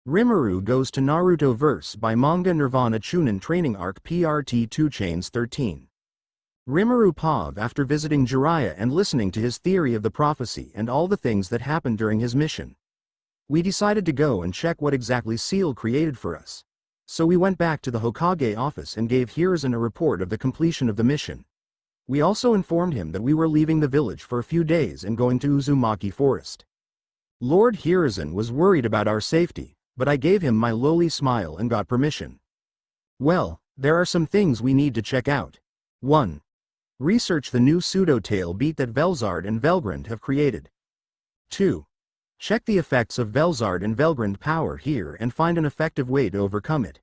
Rimuru goes to Naruto Verse by manga-nirvana Chunin Training Arc PRT 2 Chains 13. Rimuru Pav after visiting Jiraiya and listening to his theory of the prophecy and all the things that happened during his mission. We decided to go and check what exactly Seal created for us. So we went back to the Hokage office and gave Hiruzen a report of the completion of the mission. We also informed him that we were leaving the village for a few days and going to Uzumaki Forest. Lord Hiruzen was worried about our safety, but I gave him my lowly smile and got permission. Well, there are some things we need to check out. 1. Research the new pseudo-tail beat that Velzard and Velgrand have created. 2. Check the effects of Velzard and Velgrand power here and find an effective way to overcome it.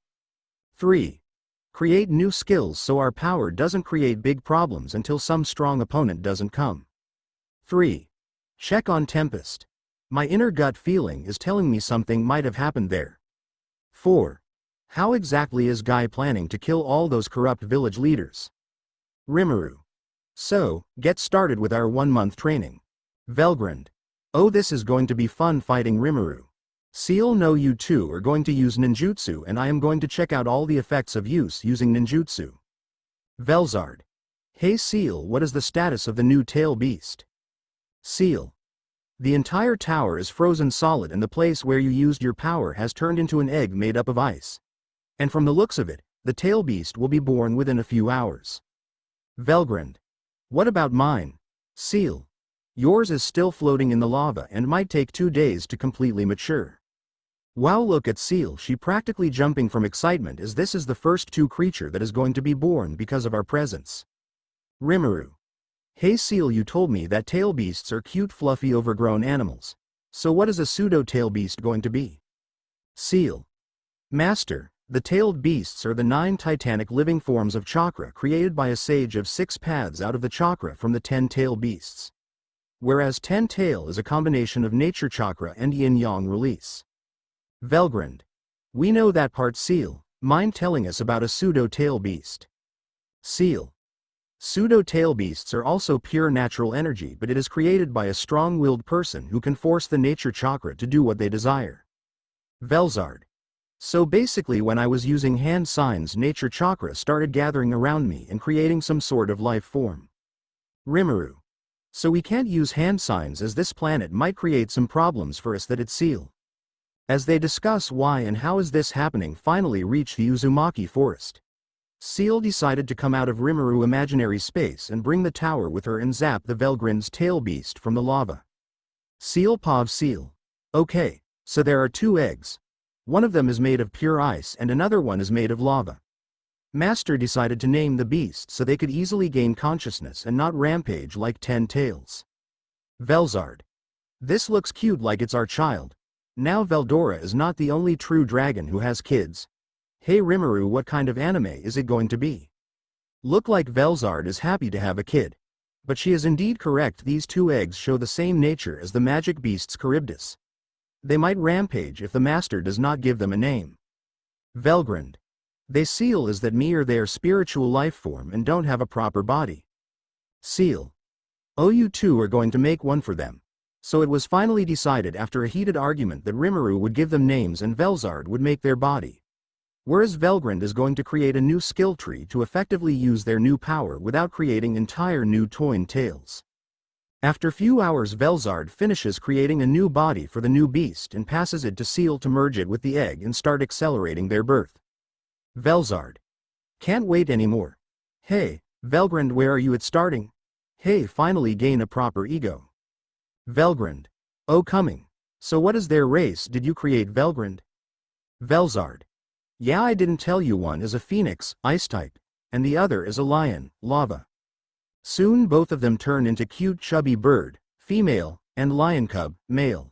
3. Create new skills so our power doesn't create big problems until some strong opponent doesn't come. 3. Check on Tempest. My inner gut feeling is telling me something might have happened there. 4. How exactly is Guy planning to kill all those corrupt village leaders? Rimuru. So, get started with our 1-month training. Velgrand. Oh, this is going to be fun fighting Rimuru. Seal, no, you two are going to use ninjutsu and I am going to check out all the effects of use using ninjutsu. Velzard. Hey Seal, what is the status of the new tail beast? Seal. The entire tower is frozen solid and the place where you used your power has turned into an egg made up of ice. And from the looks of it, the tail beast will be born within a few hours. Velgrand. What about mine? Seal. Yours is still floating in the lava and might take 2 days to completely mature. Wow, look at Seal, she practically jumping from excitement as this is the first 2 creature that is going to be born because of our presence. Rimuru. Hey Seal, you told me that tail beasts are cute fluffy overgrown animals. So what is a pseudo-tail beast going to be? Seal. Master, the tailed beasts are the 9 titanic living forms of chakra created by a sage of 6 paths out of the chakra from the 10 tail beasts. Whereas 10 tail is a combination of nature chakra and yin-yang release. Velgrand. We know that part. Seal, mind telling us about a pseudo-tail beast? Seal. Pseudo-tail beasts are also pure natural energy, but it is created by a strong-willed person who can force the nature chakra to do what they desire. Velzard. So basically when I was using hand signs, nature chakra started gathering around me and creating some sort of life form. Rimuru. So we can't use hand signs as this planet might create some problems for us. That it's Seal. As they discuss why and how is this happening, finally reach the Uzumaki Forest. Seal decided to come out of Rimuru imaginary space and bring the tower with her and zap the Velgrand's tail beast from the lava. Seal Pav Seal. Okay, so there are 2 eggs. One of them is made of pure ice and another one is made of lava. Master decided to name the beast so they could easily gain consciousness and not rampage like 10 tails. Velzard. This looks cute, like it's our child. Now Veldora is not the only true dragon who has kids. Hey Rimuru, what kind of anime is it going to be? Look like Velzard is happy to have a kid. But she is indeed correct, these 2 eggs show the same nature as the magic beasts Charybdis. They might rampage if the master does not give them a name. Velgrand. They Seal is that me or they are spiritual life form and don't have a proper body. Seal. Oh, you two are going to make one for them. So it was finally decided after a heated argument that Rimuru would give them names and Velzard would make their body. Whereas Velgrand is going to create a new skill tree to effectively use their new power without creating entire new twin tails. After few hours, Velzard finishes creating a new body for the new beast and passes it to Seal to merge it with the egg and start accelerating their birth. Velzard. Can't wait anymore. Hey, Velgrand, where are you at starting? Hey, finally gain a proper ego. Velgrand. Oh, coming. So what is their race did you create, Velgrand? Velzard. Yeah, I didn't tell you, one is a phoenix, ice type, and the other is a lion, lava. Soon both of them turn into cute chubby bird, female, and lion cub, male.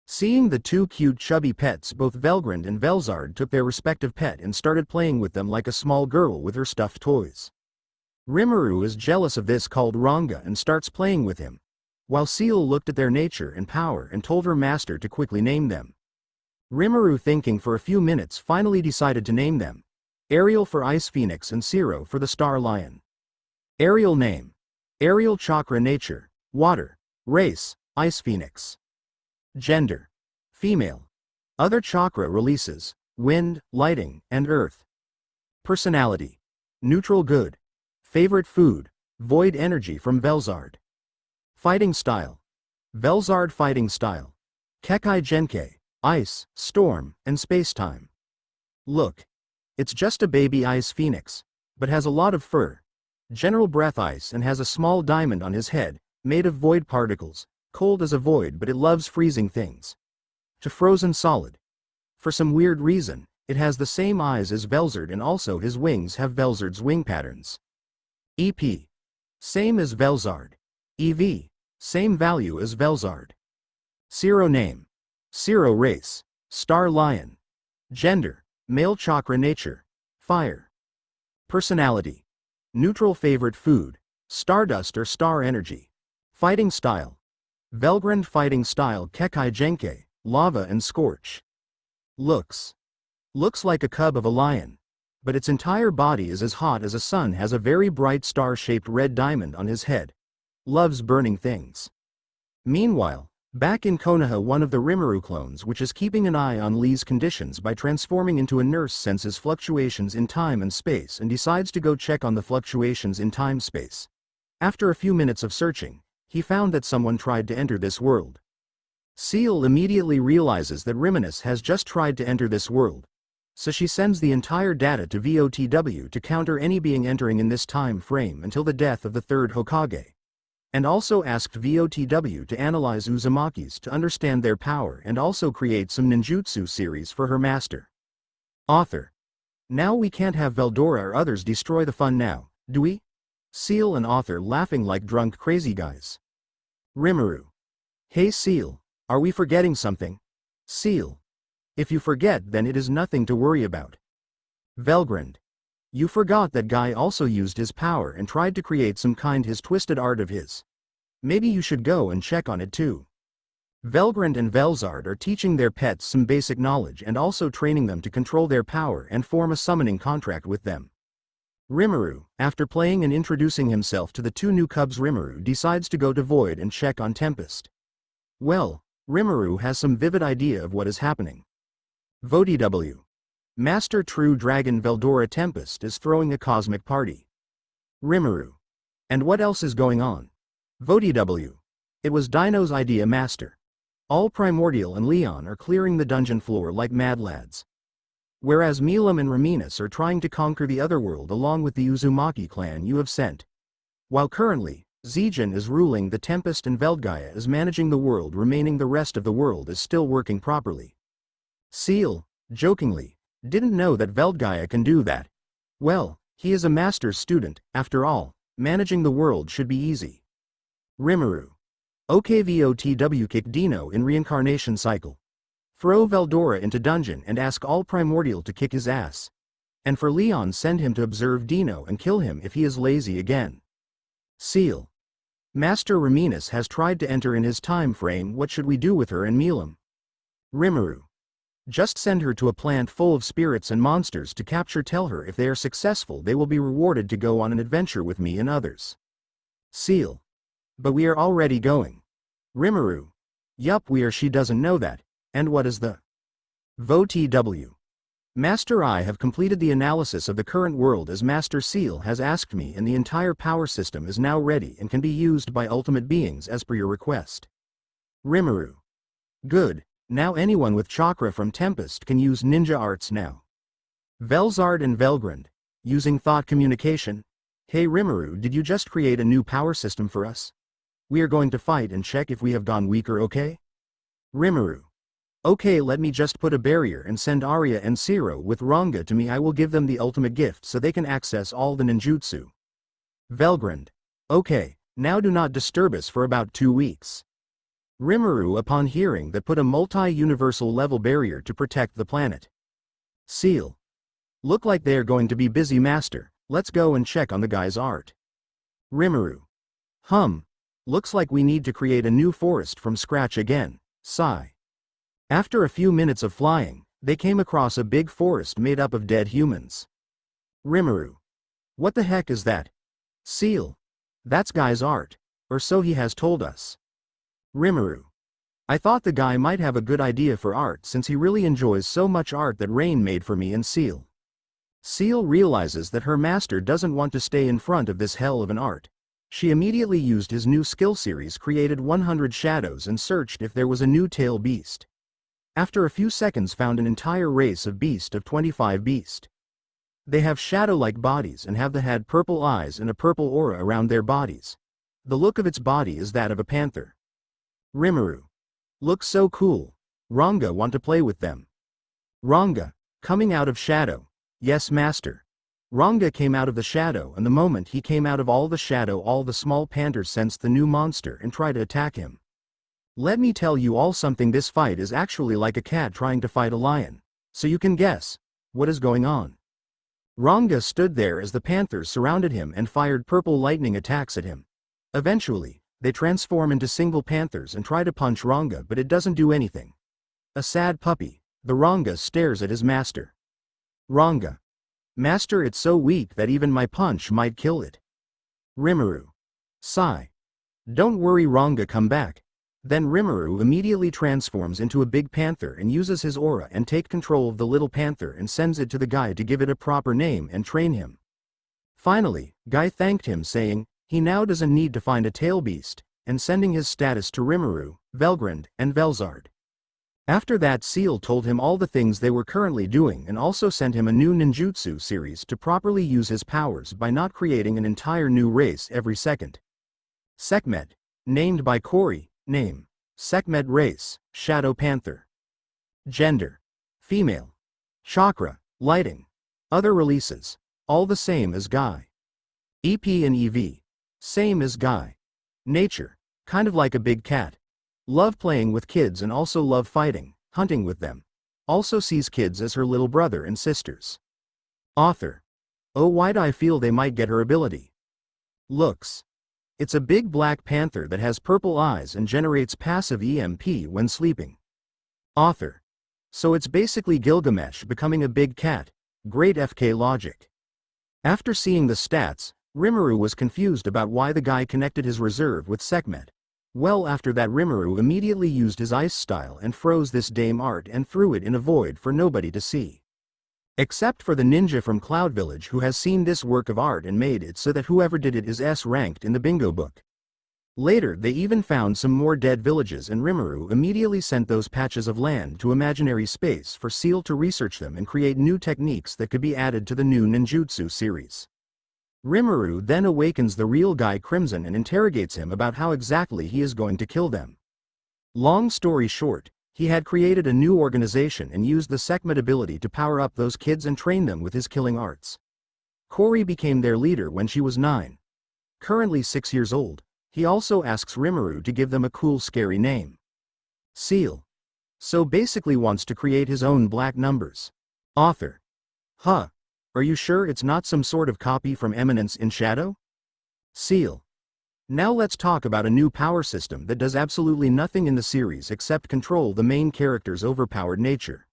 Seeing the 2 cute chubby pets, both Velgrand and Velzard took their respective pet and started playing with them like a small girl with her stuffed toys. Rimuru is jealous of this, called Ranga, and starts playing with him, while Seal looked at their nature and power and told her master to quickly name them. Rimuru, thinking for a few minutes, finally decided to name them. Ariel for Ice Phoenix and Zero for the Star Lion. Ariel name. Ariel chakra nature, water. Race, Ice Phoenix. Gender. Female. Other chakra releases: wind, lighting, and earth. Personality: neutral good. Favorite food: void energy from Velzard. Fighting style: Velzard fighting style. Kekai Genkai, ice, storm, and space-time. Look. It's just a baby ice phoenix, but has a lot of fur. General breath ice and has a small diamond on his head, made of void particles, cold as a void but it loves freezing things. To frozen solid. For some weird reason, it has the same eyes as Velzard and also his wings have Velzard's wing patterns. EP. Same as Velzard. EV. Same value as Velzard. Zero name. Zero race. Star Lion. Gender: male chakra. Nature: fire. Personality: neutral. Favorite food: stardust or star energy. Fighting style: Velgrand fighting style. Kekai Genkai, lava and scorch. Looks like a cub of a lion, but its entire body is as hot as a sun. Has a very bright star-shaped red diamond on his head. Loves burning things. Meanwhile, back in Konoha, one of the Rimuru clones, which is keeping an eye on Lee's conditions by transforming into a nurse, senses fluctuations in time and space and decides to go check on the fluctuations in time-space. After a few minutes of searching, he found that someone tried to enter this world. Seal immediately realizes that Rimuru has just tried to enter this world, so she sends the entire data to VOTW to counter any being entering in this time frame until the death of the third Hokage. And also asked VOTW to analyze Uzumaki's to understand their power and also create some ninjutsu series for her master. Author: now we can't have Veldora or others destroy the fun now, do we? Seal and author laughing like drunk crazy guys. Rimuru: hey Seal, are we forgetting something? Seal: if you forget then it is nothing to worry about. Velgrand: you forgot that guy also used his power and tried to create some kind his twisted art of his. Maybe you should go and check on it too. Velgrand and Velzard are teaching their pets some basic knowledge and also training them to control their power and form a summoning contract with them. Rimuru, after playing and introducing himself to the two new cubs, Rimuru decides to go to Void and check on Tempest. Well, Rimuru has some vivid idea of what is happening. VOTW. Master True Dragon Veldora Tempest is throwing a cosmic party. Rimuru: and what else is going on? VOTW. It was Dino's idea, Master. All Primordial and Leon are clearing the dungeon floor like mad lads. Whereas Milam and Raminas are trying to conquer the other world along with the Uzumaki clan you have sent. While currently, Zijin is ruling the Tempest and Veldgaia is managing the world, remaining the rest of the world is still working properly. Seal, jokingly, didn't know that Veldgaia can do that. Well, he is a master's student, after all, managing the world should be easy. Rimuru: okay, VOTW, kick Dino in reincarnation cycle. Throw Veldora into dungeon and ask all Primordial to kick his ass. And for Leon, send him to observe Dino and kill him if he is lazy again. Seal: Master Raminas has tried to enter in his time frame, what should we do with her and Milam? Rimuru: just send her to a plant full of spirits and monsters to capture. Tell her if they are successful they will be rewarded to go on an adventure with me and others. Seal: but we are already going. Rimuru: yup, we are. She doesn't know that. And what is the VOTW? Master, I have completed the analysis of the current world as Master Seal has asked me, and the entire power system is now ready and can be used by ultimate beings as per your request. Rimuru: good. Now anyone with chakra from Tempest can use ninja arts now. Velzard and Velgrand, using thought communication: hey Rimuru, did you just create a new power system for us? We are going to fight and check if we have gone weaker, okay? Rimuru: okay, let me just put a barrier and send Arya and Zero with Ranga to me. I will give them the ultimate gift so they can access all the ninjutsu. Velgrand: okay, now do not disturb us for about 2 weeks. Rimuru, upon hearing that, put a multi-universal level barrier to protect the planet. Seal: look like they are going to be busy, Master. Let's go and check on the guy's art. Rimuru: looks like we need to create a new forest from scratch again. Sigh. After a few minutes of flying, they came across a big forest made up of dead humans. Rimuru: what the heck is that? Seal: that's guy's art, or so he has told us. Rimuru: I thought the guy might have a good idea for art since he really enjoys so much art that Rain made for me and Seal. Seal realizes that her master doesn't want to stay in front of this hell of an art. She immediately used his new skill series, created 100 shadows and searched if there was a new tail beast. After a few seconds found an entire race of beast of 25 beast. They have shadow-like bodies and have had purple eyes and a purple aura around their bodies. The look of its body is that of a panther. Rimuru. Looks so cool. Ranga want to play with them. Ranga. Coming out of shadow. Yes, master. Ranga came out of the shadow, and the moment he came out of all the shadow, all the small panthers sensed the new monster and tried to attack him. Let me tell you all something, this fight is actually like a cat trying to fight a lion. So you can guess what is going on. Ranga stood there as the panthers surrounded him and fired purple lightning attacks at him. Eventually, they transform into single panthers and try to punch Ranga, but it doesn't do anything. A sad puppy, the Ranga stares at his master. Ranga. Master, it's so weak that even my punch might kill it. Rimuru. Sigh. Don't worry, Ranga, come back. Then Rimuru immediately transforms into a big panther and uses his aura and take control of the little panther and sends it to the guy to give it a proper name and train him. Finally, Guy thanked him, saying he now doesn't need to find a tail beast, and sending his status to Rimuru, Velgrand, and Velzard. After that, Seal told him all the things they were currently doing and also sent him a new ninjutsu series to properly use his powers by not creating an entire new race every second. Sekhmet, named by Cory, name, Sekhmet race, Shadow Panther. Gender, female. Chakra, lighting. Other releases, all the same as Guy. EP and EV, same as Guy. Nature, kind of like a big cat. Love playing with kids and also love fighting, hunting with them. Also sees kids as her little brother and sisters. Author. Oh, why'd I feel they might get her ability? Looks. It's a big black panther that has purple eyes and generates passive EMP when sleeping. Author. So it's basically Gilgamesh becoming a big cat. Great FK logic. After seeing the stats, Rimuru was confused about why the guy connected his reserve with Sekhmet. Well, after that, Rimuru immediately used his ice style and froze this dame art and threw it in a void for nobody to see. Except for the ninja from Cloud Village, who has seen this work of art and made it so that whoever did it is S-ranked in the bingo book. Later they even found some more dead villages, and Rimuru immediately sent those patches of land to imaginary space for Seal to research them and create new techniques that could be added to the new ninjutsu series. Rimuru then awakens the real Guy Crimson and interrogates him about how exactly he is going to kill them. Long story short, he had created a new organization and used the Sekhmet ability to power up those kids and train them with his killing arts. Cory became their leader when she was 9. Currently 6 years old, he also asks Rimuru to give them a cool scary name. Seal. So basically wants to create his own black numbers. Author. Huh. Are you sure it's not some sort of copy from Eminence in Shadow? Seal. Now let's talk about a new power system that does absolutely nothing in the series except control the main character's overpowered nature.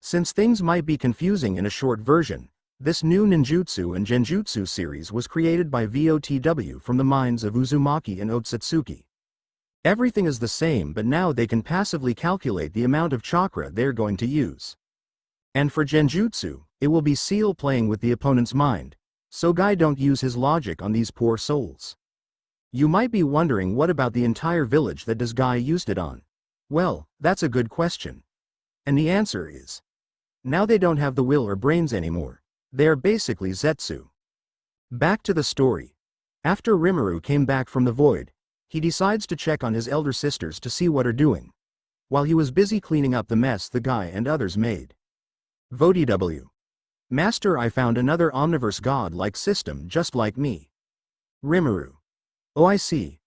Since things might be confusing in a short version, this new ninjutsu and genjutsu series was created by VOTW from the minds of Uzumaki and Otsutsuki. Everything is the same, but now they can passively calculate the amount of chakra they're going to use. And for genjutsu, it will be Seal playing with the opponent's mind, so Guy don't use his logic on these poor souls. You might be wondering, what about the entire village that does Guy used it on? Well, that's a good question. And the answer is, now they don't have the will or brains anymore. They're basically Zetsu. Back to the story. After Rimuru came back from the void, he decides to check on his elder sisters to see what are doing. While he was busy cleaning up the mess the Guy and others made. VOTW. Master, I found another omniverse god-like system just like me. Rimuru. Oh, I see.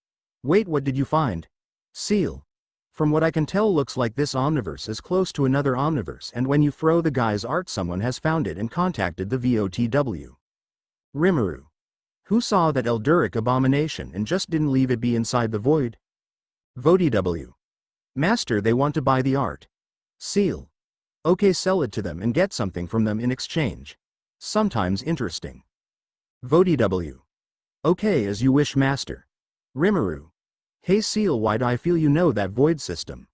Wait, what did you find? Seal. From what I can tell, looks like this omniverse is close to another omniverse, and when you throw the guy's art, someone has found it and contacted the VOTW. Rimuru. Who saw that Elduric abomination and just didn't leave it be inside the void? VOTW. Master, they want to buy the art. Seal. Okay, sell it to them and get something from them in exchange. Sometimes interesting. VOTW. Okay, as you wish, master. Rimuru. Hey Seal, why do I feel you know that void system?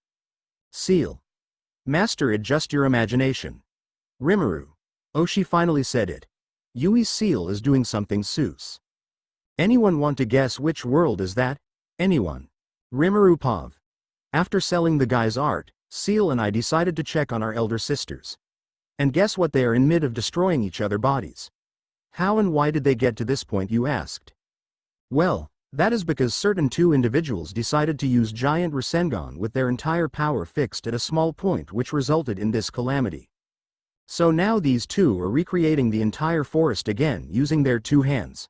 Seal. Master, adjust your imagination. Rimuru. Oh, she finally said it. Yui's Seal is doing something sus. Anyone want to guess which world is that? Anyone? Rimuru Pav. After selling the guy's art, Seal and I decided to check on our elder sisters. And guess what, they are in mid of destroying each other bodies. How and why did they get to this point, you asked? Well, that is because certain two individuals decided to use giant Rasengan with their entire power fixed at a small point, which resulted in this calamity. So now these two are recreating the entire forest again using their two hands.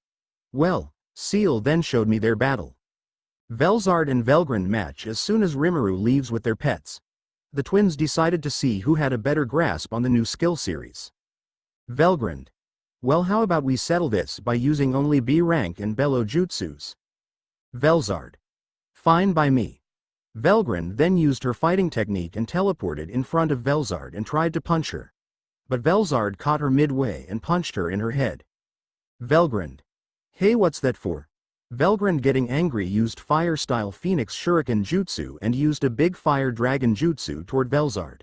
Well, Seal then showed me their battle. Velzard and Velgrand match as soon as Rimuru leaves with their pets. The twins decided to see who had a better grasp on the new skill series. Velgrand. Well, how about we settle this by using only B rank and Bello Jutsus? Velzard. Fine by me. Velgrand then used her fighting technique and teleported in front of Velzard and tried to punch her. But Velzard caught her midway and punched her in her head. Velgrand. Hey, what's that for? Velgrand, getting angry, used fire-style Phoenix Shuriken Jutsu and used a big fire dragon jutsu toward Velzard.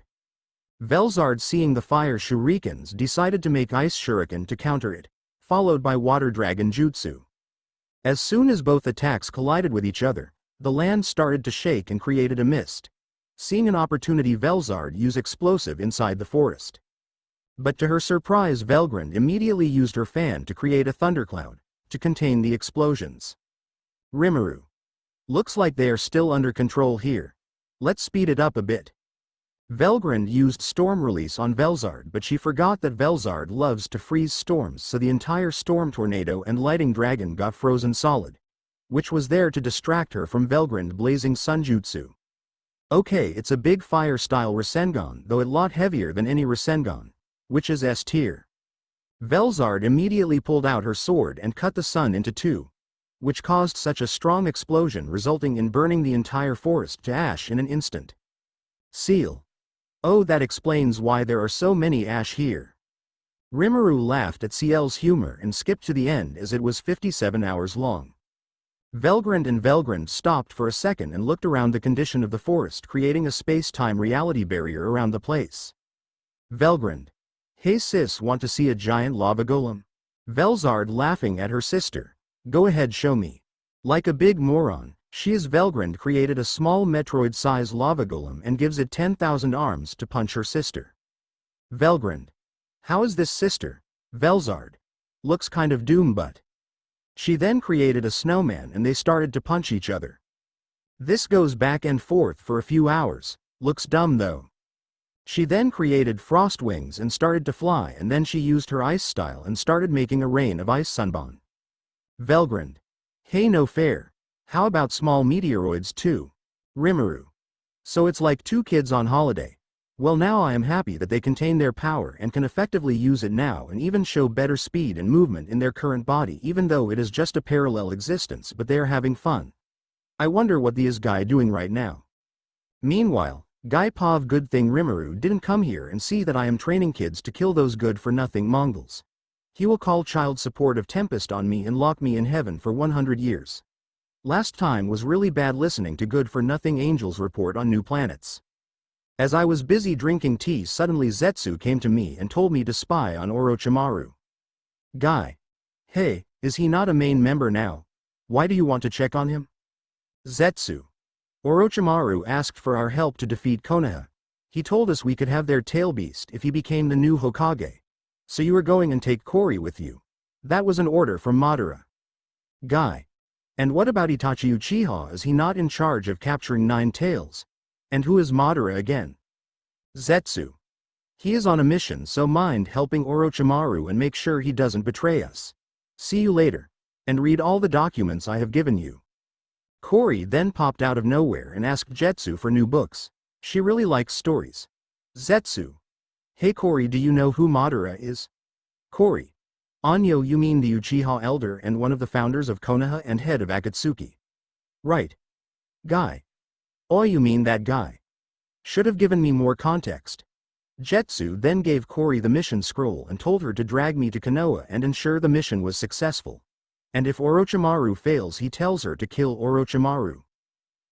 Velzard, seeing the fire shurikens, decided to make ice shuriken to counter it, followed by water dragon jutsu. As soon as both attacks collided with each other, the land started to shake and created a mist. Seeing an opportunity, Velzard used explosive inside the forest. But to her surprise, Velgrand immediately used her fan to create a thundercloud to contain the explosions. Rimuru. Looks like they are still under control here. Let's speed it up a bit. Velgrand used storm release on Velzard, but she forgot that Velzard loves to freeze storms, so the entire storm tornado and lighting dragon got frozen solid, which was there to distract her from Velgrand blazing sunjutsu. Okay, it's a big fire style Rasengan, though a lot heavier than any Rasengan, which is S tier. Velzard immediately pulled out her sword and cut the sun into two, which caused such a strong explosion, resulting in burning the entire forest to ash in an instant. Seal. Oh, that explains why there are so many ash here. Rimuru laughed at Ciel's humor and skipped to the end as it was 57 hours long. Velgrand stopped for a second and looked around the condition of the forest, creating a space-time reality barrier around the place. Velgrand. Hey sis, want to see a giant lava golem? Velzard, laughing at her sister. Go ahead, show me. Like a big moron, Velgrand created a small Metroid-size lava golem and gives it 10,000 arms to punch her sister. Velgrand. How is this, sister? Velzard. Looks kind of doom, but. She then created a snowman and they started to punch each other. This goes back and forth for a few hours, looks dumb though. She then created frost wings and started to fly, and then she used her ice style and started making a rain of ice sunbon. Velgrand. Hey, no fair. How about small meteoroids too? Rimuru. So it's like two kids on holiday. Well, now I am happy that they contain their power and can effectively use it now and even show better speed and movement in their current body, even though it is just a parallel existence, but they are having fun. I wonder what the is guy doing right now. Meanwhile, Guy Pav, good thing Rimuru didn't come here and see that I am training kids to kill those good-for-nothing Mongols. He will call child support of Tempest on me and lock me in heaven for 100 years. Last time was really bad listening to good-for-nothing angels report on new planets. As I was busy drinking tea, suddenly Zetsu came to me and told me to spy on Orochimaru. Guy. Hey, is he not a main member now? Why do you want to check on him? Zetsu. Orochimaru asked for our help to defeat Konoha. He told us we could have their tail beast if he became the new Hokage. So you were going and take Kori with you. That was an order from Madara. Guy. And what about Itachi Uchiha? Is he not in charge of capturing 9 tails? And who is Madara again? Zetsu. He is on a mission, so mind helping Orochimaru and make sure he doesn't betray us. See you later. And read all the documents I have given you. Kori then popped out of nowhere and asked Zetsu for new books. She really likes stories. Zetsu. Hey Kori, do you know who Madara is? Kori. Anyo, you mean the Uchiha elder and one of the founders of Konoha and head of Akatsuki. Right. Guy. Oh, you mean that guy. Should have given me more context. Zetsu then gave Kori the mission scroll and told her to drag me to Konoha and ensure the mission was successful. And if Orochimaru fails, he tells her to kill Orochimaru.